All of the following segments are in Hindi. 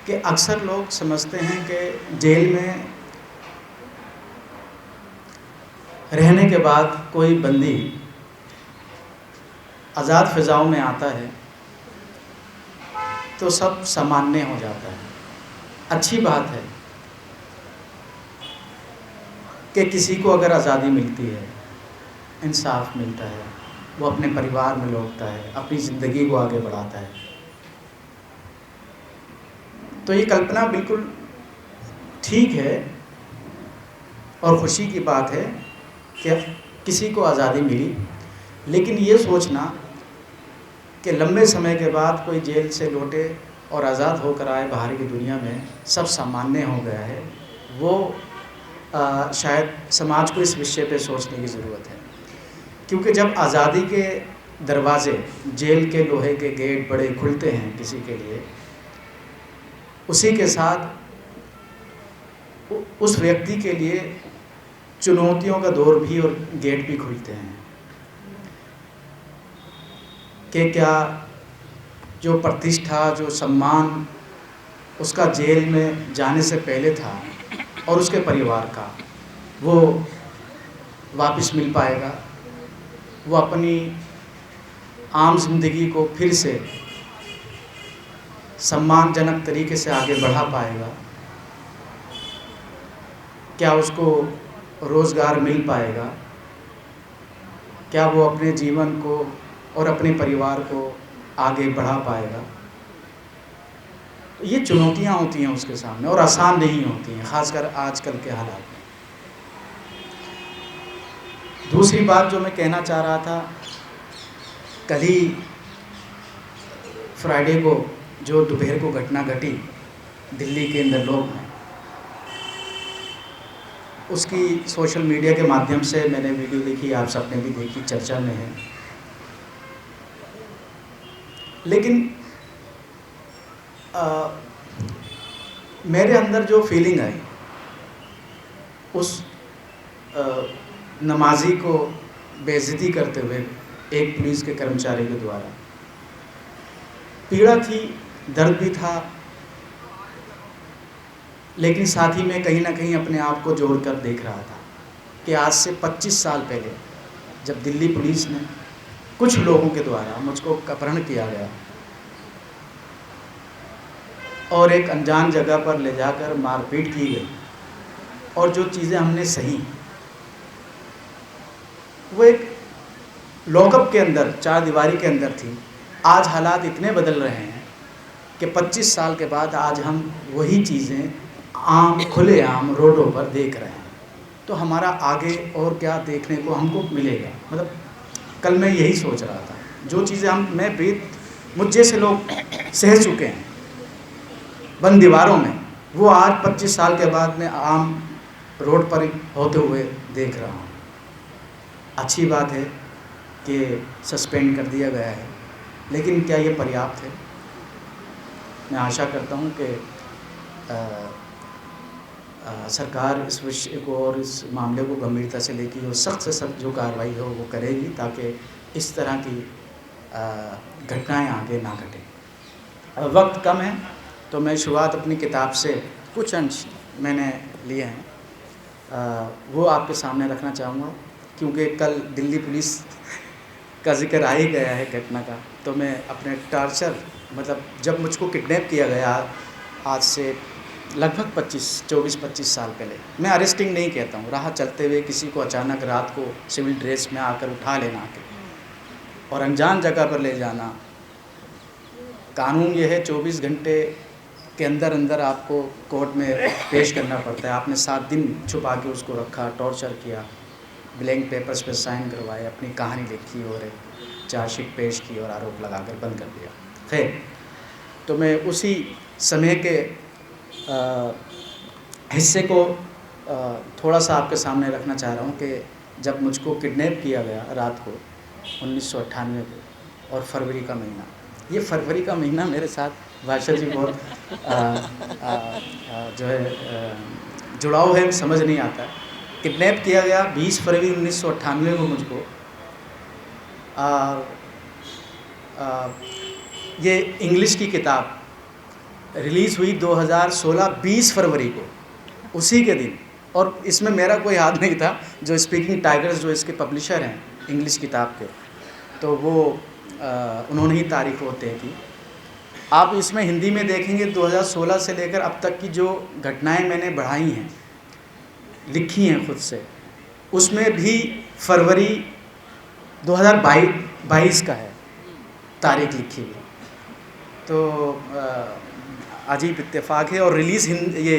कि अक्सर लोग समझते हैं कि जेल में रहने के बाद कोई बंदी आज़ाद फ़िज़ाओं में आता है तो सब सामान्य हो जाता है। अच्छी बात है कि किसी को अगर आज़ादी मिलती है, इंसाफ मिलता है, वो अपने परिवार में लौटता है, अपनी ज़िंदगी को आगे बढ़ाता है। तो ये कल्पना बिल्कुल ठीक है और खुशी की बात है कि किसी को आज़ादी मिली, लेकिन ये सोचना कि लंबे समय के बाद कोई जेल से लौटे और आज़ाद होकर आए बाहर की दुनिया में सब सामान्य हो गया है, वो शायद समाज को इस विषय पे सोचने की ज़रूरत है। क्योंकि जब आज़ादी के दरवाज़े, जेल के लोहे के गेट बड़े खुलते हैं किसी के लिए, उसी के साथ उस व्यक्ति के लिए चुनौतियों का दौर भी और गेट भी खुलते हैं कि क्या जो प्रतिष्ठा, जो सम्मान उसका जेल में जाने से पहले था और उसके परिवार का, वो वापस मिल पाएगा, वो अपनी आम जिंदगी को फिर से सम्मानजनक तरीके से आगे बढ़ा पाएगा, क्या उसको रोज़गार मिल पाएगा, क्या वो अपने जीवन को और अपने परिवार को आगे बढ़ा पाएगा। तो ये चुनौतियाँ होती हैं उसके सामने और आसान नहीं होती हैं, ख़ासकर आजकल के हालात में। दूसरी बात जो मैं कहना चाह रहा था, कल ही फ्राइडे को जो दोपहर को घटना घटी दिल्ली के अंदर लोग में, उसकी सोशल मीडिया के माध्यम से मैंने वीडियो देखी, आप सबने भी देखी, चर्चा में है। लेकिन मेरे अंदर जो फीलिंग आई उस नमाजी को बेइज्जती करते हुए एक पुलिस के कर्मचारी के द्वारा, पीड़ा थी, दर्द भी था, लेकिन साथ ही में कहीं ना कहीं अपने आप को जोड़कर देख रहा था कि आज से 25 साल पहले जब दिल्ली पुलिस ने कुछ लोगों के द्वारा मुझको अपहरण किया गया और एक अनजान जगह पर ले जाकर मारपीट की गई और जो चीज़ें हमने सही, वो एक लॉकअप के अंदर, चार दीवारी के अंदर थी। आज हालात इतने बदल रहे हैं कि 25 साल के बाद आज हम वही चीज़ें आम खुलेआम रोडों पर देख रहे हैं। तो हमारा आगे और क्या देखने को हमको मिलेगा। मतलब कल मैं यही सोच रहा था, जो चीज़ें मुझ जैसे लोग सह चुके हैं बंद दीवारों में, वो आज 25 साल के बाद मैं आम रोड पर होते हुए देख रहा हूँ। अच्छी बात है कि सस्पेंड कर दिया गया है, लेकिन क्या ये पर्याप्त है? मैं आशा करता हूँ कि सरकार इस विषय को और इस मामले को गंभीरता से लेगी और सख्त से सख्त जो कार्रवाई हो वो करेगी, ताकि इस तरह की घटनाएं आगे ना घटें। वक्त कम है तो मैं शुरुआत अपनी किताब से कुछ अंश मैंने लिए हैं, वो आपके सामने रखना चाहूँगा, क्योंकि कल दिल्ली पुलिस का जिक्र आ ही गया है घटना का। तो मैं अपने टार्चर, मतलब जब मुझको किडनैप किया गया आज से लगभग 24-25 साल पहले, मैं अरेस्टिंग नहीं कहता हूँ, राह चलते हुए किसी को अचानक रात को सिविल ड्रेस में आकर उठा लेना के और अनजान जगह पर ले जाना। कानून ये है 24 घंटे के अंदर अंदर आपको कोर्ट में पेश करना पड़ता है। आपने 7 दिन छुपा के उसको रखा, टॉर्चर किया, ब्लैंक पेपर्स पे साइन करवाए, अपनी कहानी लिखी और एक चार्जशीट पेश की और आरोप लगाकर बंद कर दिया। खैर, तो मैं उसी समय के हिस्से को थोड़ा सा आपके सामने रखना चाह रहा हूँ कि जब मुझको किडनैप किया गया रात को 1998 को, और फरवरी का महीना, ये फरवरी का महीना मेरे साथ भाषा जी बहुत जो है जुड़ाव है, समझ नहीं आता। किडनैप किया गया 20 फरवरी 1998 को मुझको। ये इंग्लिश की किताब रिलीज़ हुई 2016 20 फरवरी को, उसी के दिन। और इसमें मेरा कोई हाथ नहीं था। जो स्पीकिंग टाइगर्स जो इसके पब्लिशर हैं इंग्लिश किताब के, तो वो उन्होंने ही तारीख वो तय की। आप इसमें हिंदी में देखेंगे 2016 से लेकर अब तक की जो घटनाएं मैंने बढ़ाई हैं, लिखी हैं खुद से, उसमें भी फरवरी 2022 का है तारीख लिखी हुई। तो अजीब इत्तेफाक है। और रिलीज़ ये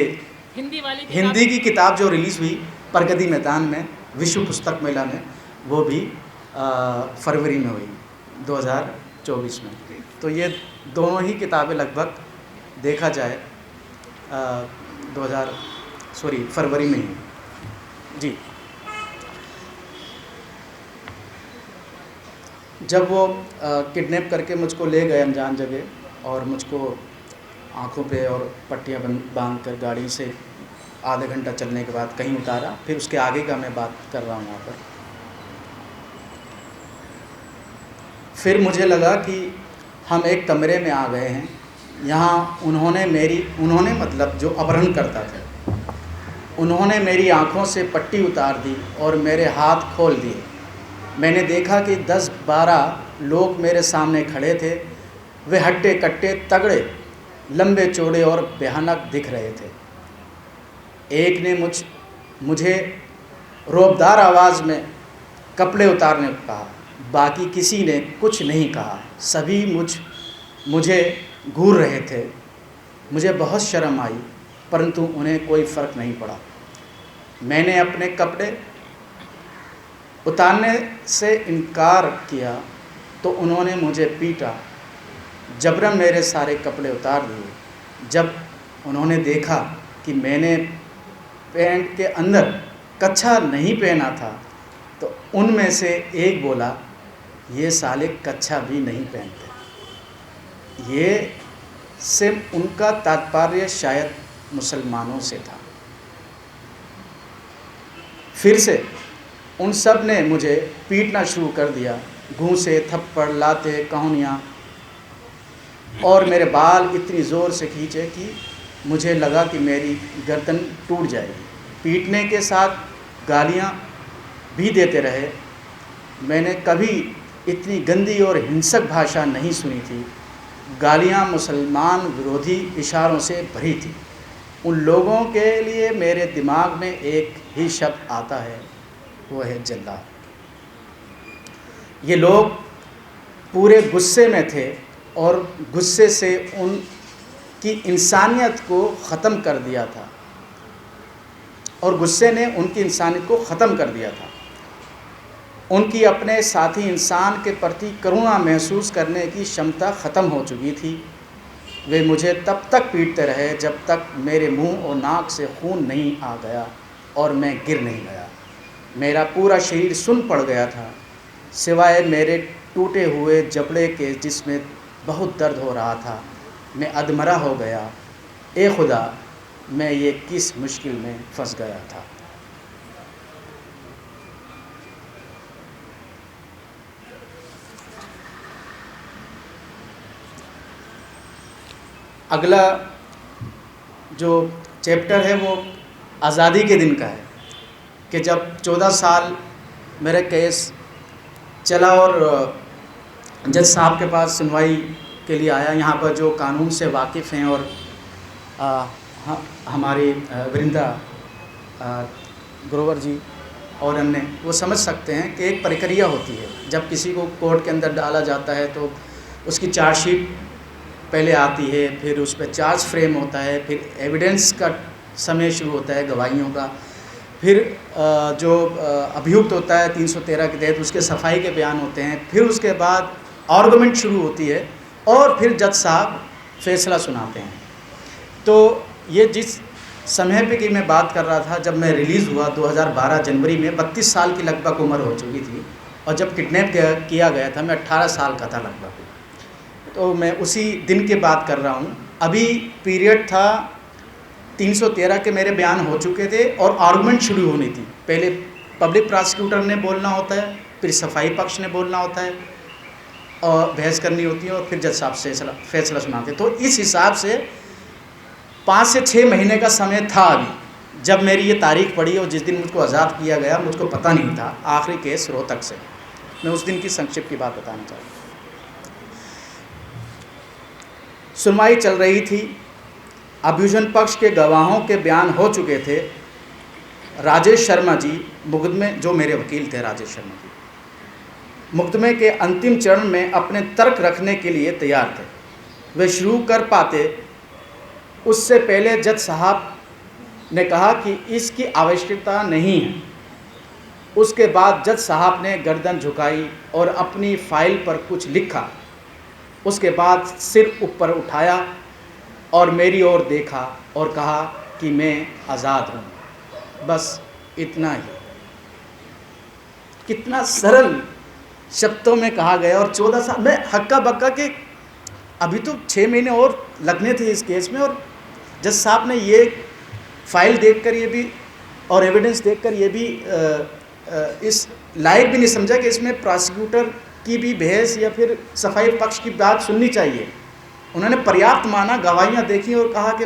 हिंदी की किताब जो रिलीज़ हुई प्रगति मैदान में विश्व पुस्तक मेला में, वो भी फरवरी में हुई 2024 में। तो ये दोनों ही किताबें लगभग देखा जाए फरवरी में ही। जी, जब वो किडनैप करके मुझको ले गए अनजान जगह और मुझको आँखों पे और पट्टियाँ बांध कर गाड़ी से आधे घंटा चलने के बाद कहीं उतारा, फिर उसके आगे का मैं बात कर रहा हूँ यहाँ पर। फिर मुझे लगा कि हम एक कमरे में आ गए हैं। यहाँ उन्होंने मतलब जो अपहरण करता था, उन्होंने मेरी आँखों से पट्टी उतार दी और मेरे हाथ खोल दिए। मैंने देखा कि 10-12 लोग मेरे सामने खड़े थे। वे हट्टे कट्टे तगड़े, लंबे चौड़े और भयानक दिख रहे थे। एक ने मुझे रोबदार आवाज़ में कपड़े उतारने को कहा, बाकी किसी ने कुछ नहीं कहा। सभी मुझे घूर रहे थे। मुझे बहुत शर्म आई, परंतु उन्हें कोई फ़र्क नहीं पड़ा। मैंने अपने कपड़े उतारने से इनकार किया तो उन्होंने मुझे पीटा, जबरन मेरे सारे कपड़े उतार दिए। जब उन्होंने देखा कि मैंने पैंट के अंदर कच्छा नहीं पहना था, तो उनमें से एक बोला, ये साले कच्छा भी नहीं पहनते। ये सिर्फ उनका तात्पर्य शायद मुसलमानों से था। फिर से उन सब ने मुझे पीटना शुरू कर दिया, घूंसे, थप्पड़, लाते, कहानियाँ, और मेरे बाल इतनी ज़ोर से खींचे कि मुझे लगा कि मेरी गर्दन टूट जाएगी। पीटने के साथ गालियाँ भी देते रहे। मैंने कभी इतनी गंदी और हिंसक भाषा नहीं सुनी थी। गालियाँ मुसलमान विरोधी इशारों से भरी थी। उन लोगों के लिए मेरे दिमाग में एक ही शब्द आता है, वो है जल्लाद। ये लोग पूरे गुस्से में थे और गुस्से से उनकी इंसानियत को ख़त्म कर दिया था, और गुस्से ने उनकी इंसानियत को ख़त्म कर दिया था। उनकी अपने साथी इंसान के प्रति करुणा महसूस करने की क्षमता ख़त्म हो चुकी थी। वे मुझे तब तक पीटते रहे जब तक मेरे मुंह और नाक से खून नहीं आ गया और मैं गिर नहीं गया। मेरा पूरा शरीर सुन्न पड़ गया था, सिवाय मेरे टूटे हुए जबड़े के जिसमें बहुत दर्द हो रहा था। मैं अधमरा हो गया। ए खुदा, मैं ये किस मुश्किल में फंस गया था। अगला जो चैप्टर है वो आज़ादी के दिन का है कि जब 14 साल मेरा केस चला और जज साहब के पास सुनवाई के लिए आया। यहाँ पर जो कानून से वाकिफ़ हैं और हमारे वृंदा ग्रोवर जी और अन्य, वो समझ सकते हैं कि एक प्रक्रिया होती है। जब किसी को कोर्ट के अंदर डाला जाता है तो उसकी चार्जशीट पहले आती है, फिर उस पर चार्ज फ्रेम होता है, फिर एविडेंस का समय शुरू होता है, गवाहियों का, फिर जो अभियुक्त होता है 313 के तहत उसके सफाई के बयान होते हैं, फिर उसके बाद आर्गुमेंट शुरू होती है और फिर जज साहब फैसला सुनाते हैं। तो ये जिस समय पे की मैं बात कर रहा था, जब मैं रिलीज़ हुआ 2012 जनवरी में, 32 साल की लगभग उम्र हो चुकी थी, और जब किडनैप किया गया था मैं 18 साल का था लगभग। तो मैं उसी दिन की बात कर रहा हूँ। अभी पीरियड था 313 के मेरे बयान हो चुके थे और आर्गुमेंट शुरू होनी थी। पहले पब्लिक प्रोसिक्यूटर ने बोलना होता है, फिर सफाई पक्ष ने बोलना होता है और बहस करनी होती है, और फिर जज साहब फैसला सुनाते। तो इस हिसाब से 5 से 6 महीने का समय था अभी जब मेरी ये तारीख पड़ी और जिस दिन मुझको आज़ाद किया गया मुझको पता नहीं था आखिरी केस रोहतक से। मैं उस दिन की संक्षिप्त की बात बताना चाहूँगा। सुनवाई चल रही थी, अभियोजन पक्ष के गवाहों के बयान हो चुके थे। राजेश शर्मा जी मुकदमे, जो मेरे वकील थे राजेश शर्मा जी, मुकदमे के अंतिम चरण में अपने तर्क रखने के लिए तैयार थे। वे शुरू कर पाते उससे पहले जज साहब ने कहा कि इसकी आवश्यकता नहीं है। उसके बाद जज साहब ने गर्दन झुकाई और अपनी फाइल पर कुछ लिखा। उसके बाद सिर ऊपर उठाया और मेरी ओर देखा और कहा कि मैं आज़ाद हूँ। बस इतना ही। कितना सरल शब्दों में कहा गया। और 14 साल में हक्का बक्का के अभी तो 6 महीने और लगने थे इस केस में। और जज साहब ने ये फाइल देखकर ये भी और एविडेंस देखकर ये भी इस लायक भी नहीं समझा कि इसमें प्रोसिक्यूटर की भी बहस या फिर सफाई पक्ष की बात सुननी चाहिए। उन्होंने पर्याप्त माना, गवाहियाँ देखी और कहा कि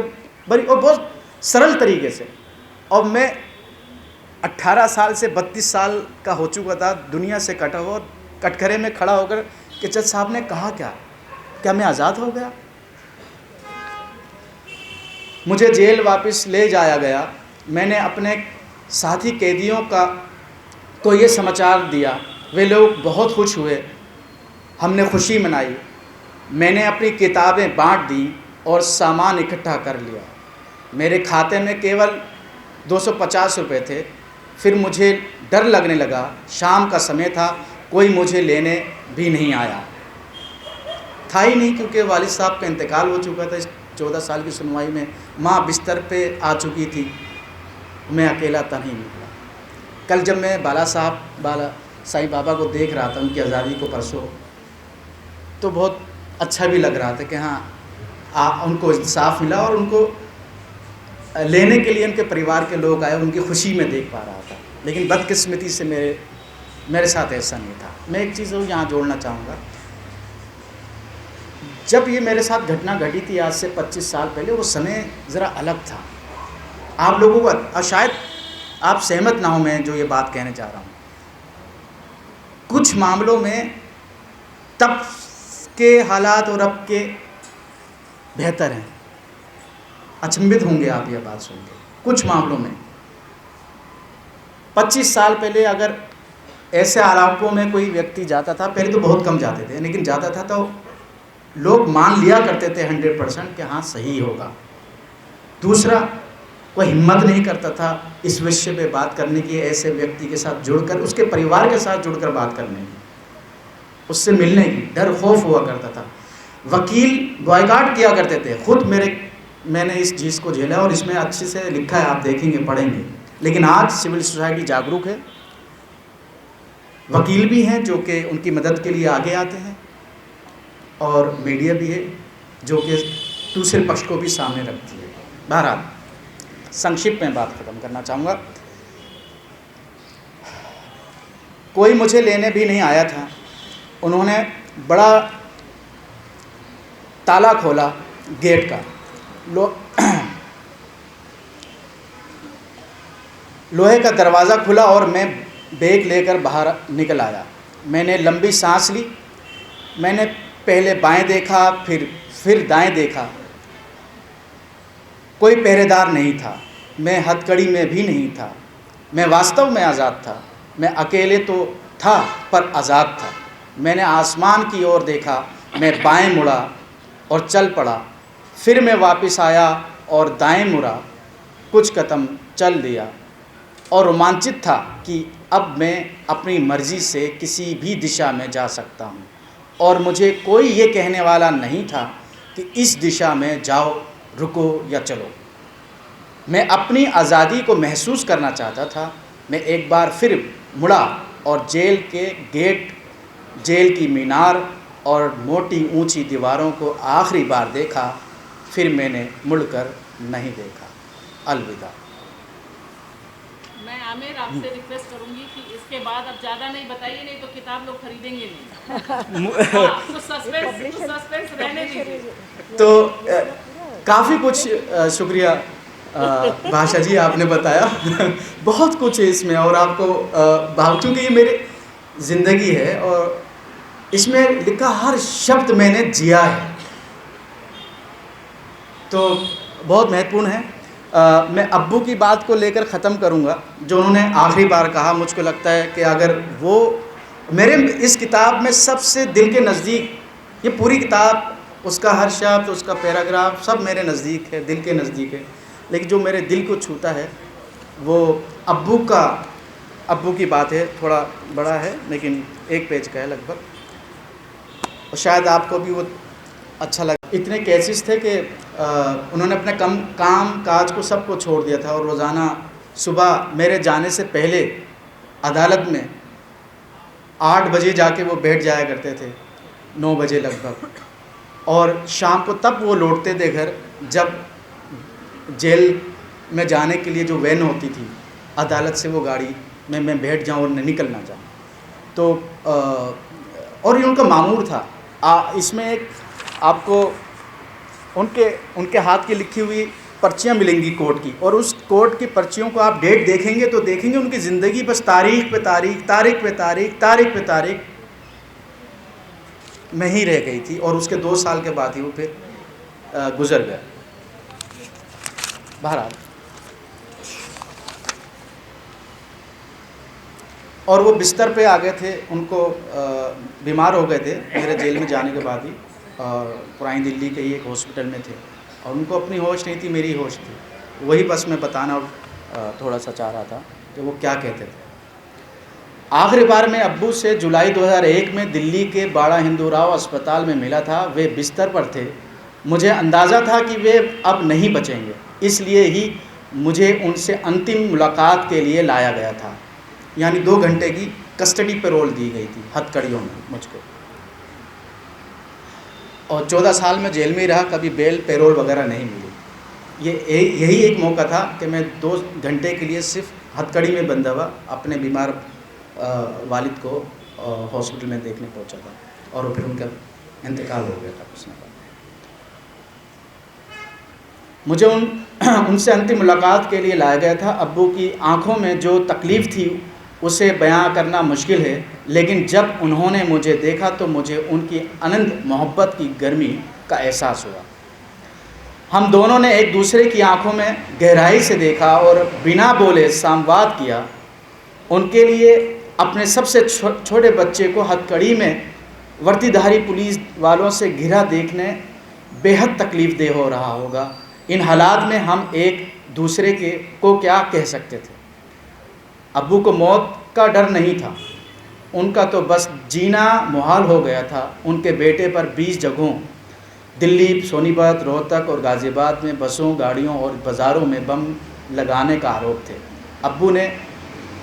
बड़ी और बहुत सरल तरीके से। और मैं 18 साल से 32 साल का हो चुका था, दुनिया से कटा हुआ, और कटघरे में खड़ा होकर कि जज साहब ने कहा क्या मैं आज़ाद हो गया? मुझे जेल वापस ले जाया गया। मैंने अपने साथी कैदियों को ये समाचार दिया। वे लोग बहुत खुश हुए, हमने खुशी मनाई। मैंने अपनी किताबें बांट दी और सामान इकट्ठा कर लिया। मेरे खाते में केवल 250 रुपये थे। फिर मुझे डर लगने लगा। शाम का समय था, कोई मुझे लेने भी नहीं आया। था ही नहीं, क्योंकि वालिद साहब का इंतकाल हो चुका था। इस 14 साल की सुनवाई में माँ बिस्तर पे आ चुकी थी। मैं अकेला था, नहीं निकला। कल जब मैं बाला साईं बाबा को देख रहा था, उनकी आज़ादी को परसों, तो बहुत अच्छा भी लग रहा था कि हाँ उनको इंसाफ मिला और उनको लेने के लिए उनके परिवार के लोग आए। उनकी खुशी में देख पा रहा था। लेकिन बदकिस्मती से मेरे साथ ऐसा नहीं था। मैं एक चीज़ यहाँ जोड़ना चाहूँगा। जब ये मेरे साथ घटना घटी थी आज से 25 साल पहले, वो समय ज़रा अलग था। आप लोगों को शायद आप सहमत ना हो मैं जो ये बात कहने जा रहा हूँ। कुछ मामलों में तब के हालात और अब के बेहतर हैं। अचंभित होंगे आप ये बात सुन के। कुछ मामलों में 25 साल पहले अगर ऐसे आरोपों में कोई व्यक्ति जाता था, पहले तो बहुत कम जाते थे, लेकिन जाता था तो लोग मान लिया करते थे 100% कि हाँ सही होगा। दूसरा, कोई हिम्मत नहीं करता था इस विषय पे बात करने की, ऐसे व्यक्ति के साथ जुड़कर, उसके परिवार के साथ जुड़कर बात करने की, उससे मिलने की डर खौफ हुआ करता था। वकील बॉयकॉट किया करते थे। खुद मैंने इस चीज़ को झेला और इसमें अच्छे से लिखा है, आप देखेंगे पढ़ेंगे। लेकिन आज सिविल सोसाइटी जागरूक है, वकील भी हैं जो कि उनकी मदद के लिए आगे आते हैं, और मीडिया भी है जो कि दूसरे पक्ष को भी सामने रखती है। बहरहाल संक्षिप्त में बात ख़त्म करना चाहूँगा। कोई मुझे लेने भी नहीं आया था। उन्होंने बड़ा ताला खोला गेट का, लोहे का दरवाज़ा खुला और मैं बैग लेकर बाहर निकल आया। मैंने लंबी सांस ली। मैंने पहले बाएं देखा, फिर दाएं देखा। कोई पहरेदार नहीं था। मैं हथकड़ी में भी नहीं था। मैं वास्तव में आज़ाद था। मैं अकेले तो था पर आज़ाद था। मैंने आसमान की ओर देखा। मैं बाएं मुड़ा और चल पड़ा। फिर मैं वापस आया और दाएं मुड़ा, कुछ कदम चल दिया और रोमांचित था कि अब मैं अपनी मर्ज़ी से किसी भी दिशा में जा सकता हूँ और मुझे कोई ये कहने वाला नहीं था कि इस दिशा में जाओ, रुको या चलो। मैं अपनी आज़ादी को महसूस करना चाहता था। मैं एक बार फिर मुड़ा और जेल के गेट, जेल की मीनार और मोटी ऊंची दीवारों को आखिरी बार देखा। फिर मैंने मुड़कर नहीं देखा। अलविदा। मैं आमिर आपसे रिक्वेस्ट करूंगी कि इसके बाद अब ज़्यादा नहीं बताइए, नहीं तो किताब लोग खरीदेंगे नहीं। तो सस्पेंस रहने दीजिए। तो काफ़ी कुछ शुक्रिया भाषा जी, आपने बताया बहुत कुछ है इसमें, और आपको क्योंकि ये मेरी ज़िंदगी है और इसमें लिखा हर शब्द मैंने जिया है, तो बहुत महत्वपूर्ण है। मैं अब्बू की बात को लेकर ख़त्म करूँगा, जो उन्होंने आखिरी बार कहा। मुझको लगता है कि अगर वो मेरे इस किताब में सबसे दिल के नज़दीक, ये पूरी किताब, उसका हर शब्द, उसका पैराग्राफ सब मेरे नज़दीक है, दिल के नज़दीक है, लेकिन जो मेरे दिल को छूता है वो अब्बू की बात है। थोड़ा बड़ा है लेकिन 1 पेज का है लगभग, और शायद आपको भी वो अच्छा लगा। इतने केसेस थे कि उन्होंने अपने काम काज को सबको छोड़ दिया था, और रोज़ाना सुबह मेरे जाने से पहले अदालत में 8 बजे जाके वो बैठ जाया करते थे, 9 बजे लगभग, और शाम को तब वो लौटते थे घर, जब जेल में जाने के लिए जो वैन होती थी अदालत से, वो गाड़ी में मैं बैठ जाऊँ और निकल ना जाऊँ। तो और ये उनका मामूर था। इसमें एक आपको उनके हाथ की लिखी हुई पर्चियाँ मिलेंगी कोर्ट की, और उस कोर्ट की पर्चियों को आप डेट देखेंगे तो देखेंगे उनकी ज़िंदगी बस तारीख पे तारीख, तारीख पे तारीख, तारीख पे तारीख में ही रह गई थी, और उसके 2 साल के बाद ही वो फिर गुज़र गया। बहरहाल, और वो बिस्तर पे आ गए थे, उनको बीमार हो गए थे मेरे जेल में जाने के बाद ही, पुरानी दिल्ली के ही एक हॉस्पिटल में थे, और उनको अपनी होश नहीं थी, मेरी होश थी। वही बस मैं बताना थोड़ा सा चाह रहा था कि वो क्या कहते थे। आखिरी बार मैं अब्बू से जुलाई 2001 में दिल्ली के बाड़ा हिंदूराव अस्पताल में मिला था। वे बिस्तर पर थे। मुझे अंदाज़ा था कि वे अब नहीं बचेंगे, इसलिए ही मुझे उनसे अंतिम मुलाकात के लिए लाया गया था। यानी 2 घंटे की कस्टडी पैरोल दी गई थी हथकड़ियों में मुझको, और 14 साल में जेल में ही रहा, कभी बेल पैरोल वगैरह नहीं मिली। यही एक मौका था कि मैं 2 घंटे के लिए सिर्फ हथकड़ी में बंधा हुआ अपने बीमार वालिद को हॉस्पिटल में देखने पहुंचा था, और फिर उनका इंतकाल हो गया था कुछ दिन बाद। मुझे उनसे अंतिम मुलाकात के लिए लाया गया था। अब्बू की आंखों में जो तकलीफ़ थी उसे बयां करना मुश्किल है, लेकिन जब उन्होंने मुझे देखा तो मुझे उनकी अनंत मोहब्बत की गर्मी का एहसास हुआ। हम दोनों ने एक दूसरे की आंखों में गहराई से देखा और बिना बोले संवाद किया। उनके लिए अपने सबसे छोटे बच्चे को हथकड़ी में वर्दीधारी पुलिस वालों से घिरा देखने बेहद तकलीफ़देह हो रहा होगा। इन हालात में हम एक दूसरे को क्या कह सकते थे। अब्बू को मौत का डर नहीं था, उनका तो बस जीना मुहाल हो गया था। उनके बेटे पर 20 जगहों दिल्ली, सोनीपत, रोहतक और गाज़ियाबाद में बसों, गाड़ियों और बाज़ारों में बम लगाने का आरोप थे।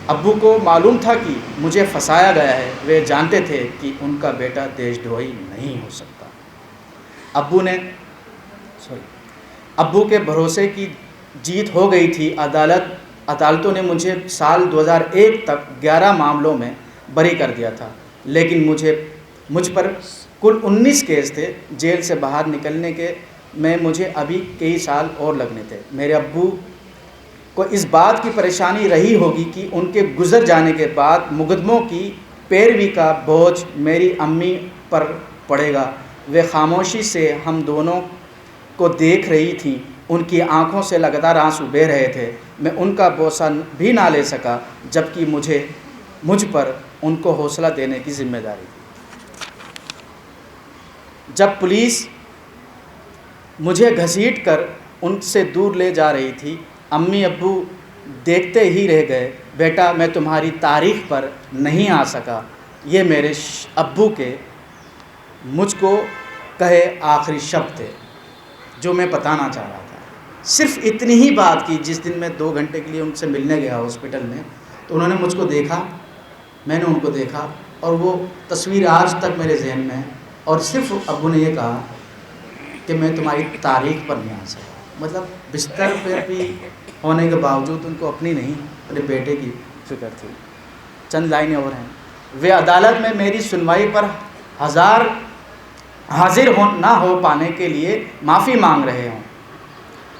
अब्बू को मालूम था कि मुझे फंसाया गया है। वे जानते थे कि उनका बेटा देशद्रोही नहीं हो सकता। अब्बू के भरोसे की जीत हो गई थी। अदालतों ने मुझे साल 2001 तक 11 मामलों में बरी कर दिया था, लेकिन मुझ पर कुल 19 केस थे। जेल से बाहर निकलने के में मुझे अभी कई साल और लगने थे। मेरे अब्बू को इस बात की परेशानी रही होगी कि उनके गुज़र जाने के बाद मुकदमों की पैरवी का बोझ मेरी अम्मी पर पड़ेगा। वे खामोशी से हम दोनों को देख रही थी। उनकी आंखों से लगातार आंसू बह रहे थे। मैं उनका बोसा भी ना ले सका, जबकि मुझ पर उनको हौसला देने की जिम्मेदारी थी। जब पुलिस मुझे घसीट कर उनसे दूर ले जा रही थी, अम्मी अब्बू देखते ही रह गए। बेटा, मैं तुम्हारी तारीख पर नहीं आ सका। ये मेरे अब्बू के मुझको कहे आखिरी शब्द थे जो मैं बताना चाह रहा था। सिर्फ इतनी ही बात की। जिस दिन मैं 2 घंटे के लिए उनसे मिलने गया हॉस्पिटल में, तो उन्होंने मुझको देखा, मैंने उनको देखा, और वो तस्वीर आज तक मेरे जहन में है। और सिर्फ अब्बू ने ये कहा कि मैं तुम्हारी तारीख पर नहीं आ सका। मतलब बिस्तर पर भी होने के बावजूद उनको अपनी नहीं, अपने बेटे की फिक्र थी। चंद लाइनें और हैं। वे अदालत में मेरी सुनवाई पर हाजिर ना हो पाने के लिए माफ़ी मांग रहे हों।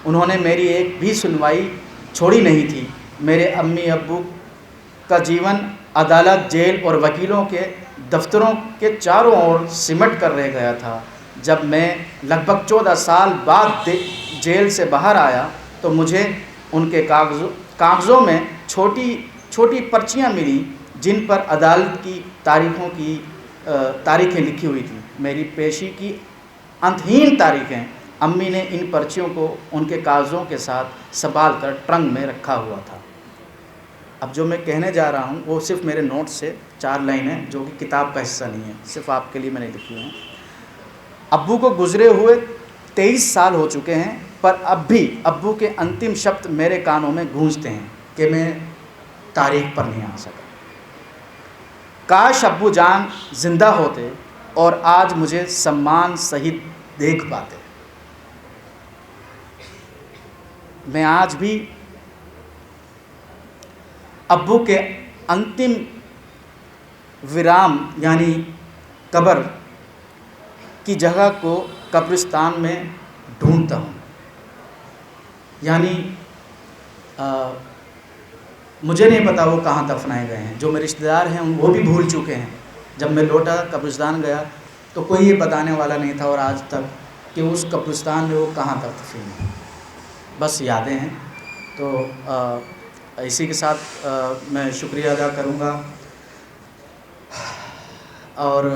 उन्होंने मेरी एक भी सुनवाई छोड़ी नहीं थी। मेरे अम्मी अब्बू का जीवन अदालत, जेल और वकीलों के दफ्तरों के चारों ओर सिमट कर रह गया था। जब मैं लगभग 14 साल बाद जेल से बाहर आया तो मुझे उनके कागज़ों में छोटी छोटी पर्चियाँ मिली जिन पर अदालत की तारीखें लिखी हुई थी। मेरी पेशी की अंतहीन तारीखें। अम्मी ने इन पर्चियों को उनके कागज़ों के साथ संभाल कर ट्रंक में रखा हुआ था। अब जो मैं कहने जा रहा हूँ वो सिर्फ मेरे नोट से 4 लाइन है, जो कि किताब का हिस्सा नहीं है, सिर्फ आपके लिए मैंने लिखी है। अब्बू को गुज़रे हुए 23 साल हो चुके हैं, पर अब भी अब्बू के अंतिम शब्द मेरे कानों में गूंजते हैं कि मैं तारीख पर नहीं आ सका। काश अब्बू जान जिंदा होते और आज मुझे सम्मान सहित देख पाते। मैं आज भी अब्बू के अंतिम विराम यानी कब्र की जगह को कब्रिस्तान में ढूंढता हूँ। यानी मुझे नहीं पता वो कहाँ दफनाए गए हैं। जो मेरे रिश्तेदार हैं वो भी भूल चुके हैं। जब मैं लौटा कब्रिस्तान गया तो कोई ये बताने वाला नहीं था और आज तक कि उस कब्रिस्तान में वो कहाँ दफन है, बस यादें हैं। तो इसी के साथ मैं शुक्रिया अदा करूँगा और